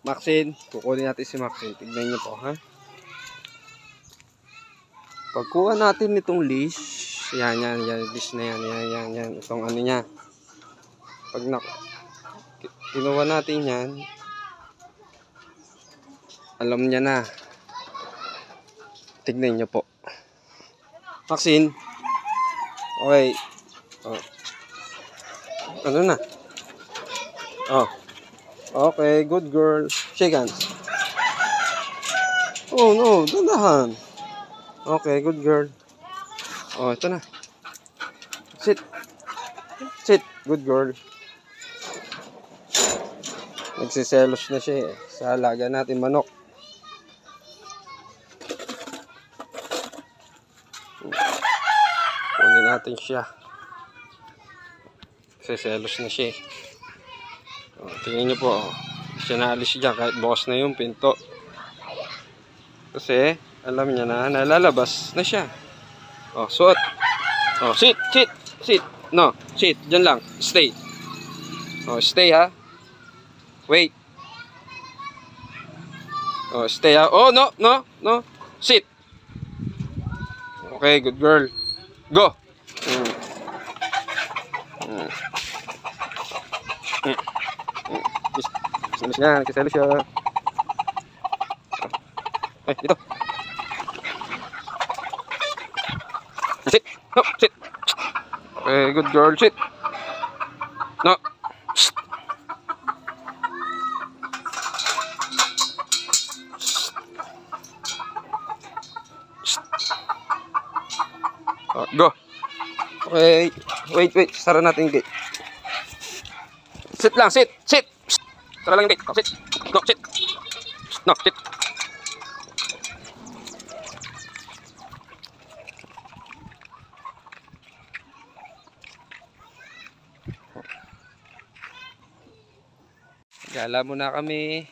Maxine, kukunin natin si Maxine. Tignan nyo po, ha? Pagkuha natin itong leash, yan, leash na yan, itong ano niya. Pag kinuha natin yan, alam niya na. Tignan nyo po. Maxine. Okay. Ano na? Okay, good girl. Shake hands. Oh no, dandahan. Okay, good girl. Ito na. Sit. Good girl. Nagsiselos na siya sa alaga natin manok. Kunin natin siya. Nagsiselos na siya. Tingnan nyo po. Siya naalis dyan kahit bukas na yung pinto. Kasi alam niya na nalalabas na siya. Suot. Sit. No, sit. Diyan lang. Stay. Stay ha. Wait. Stay ha. No. Sit. Okay, good girl. Go. Kiselos niya. Dito. Sit. No, sit. Okay, good girl. Sit. No. Shh. Go. Okay. Wait. Sara natin yung gate. Sit lang. Sit. Sara lang yung gate. Sit. No, sit. No, sit. Gala muna kami.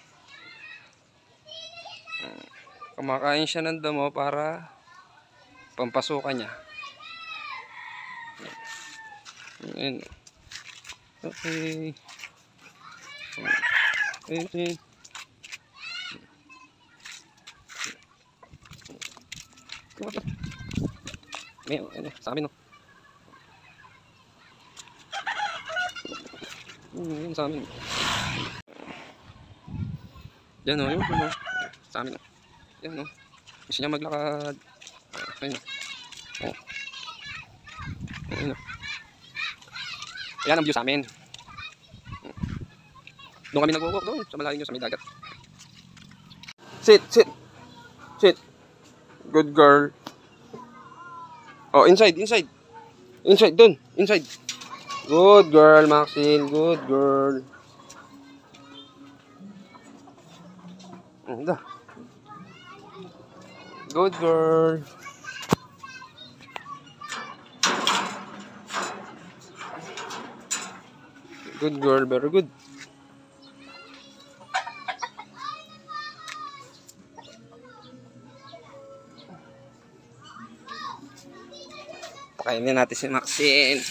Kumakain siya ng damo para pampasukan niya. Ayan. Okay. Sa amin, no? Yun sa amin. Yan, yun. Sa amin, no? Yan, no? Gusto niya maglakad. Ayun, no? Ayun, no? Yan ang view sa amin. Doon kami nag-walk doon sa malalim sa may dagat. Sit. Good girl. Inside doon. Inside. Good girl, Maxine. Good girl. Good girl. Good girl, very good. Pakainin natin si Maxine.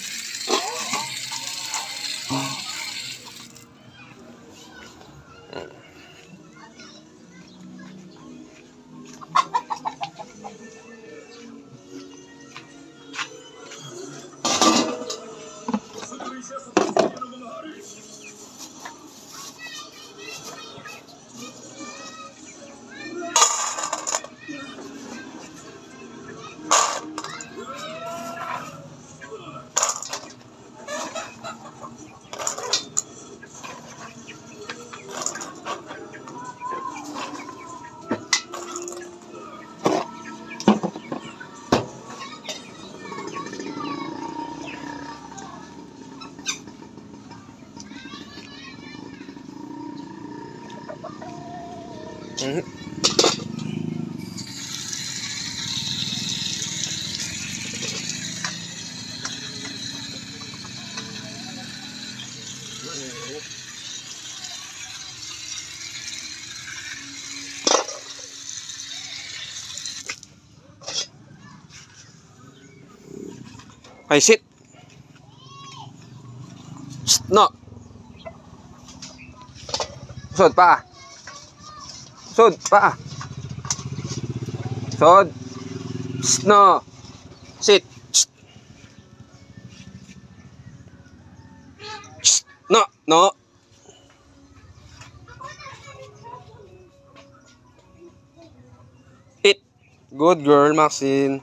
Okay, sit. No. Usod pa. Sod, paa. Sod. Psst, no. Sit. Psst. Psst. No, no. Sit. Good girl, Maxine.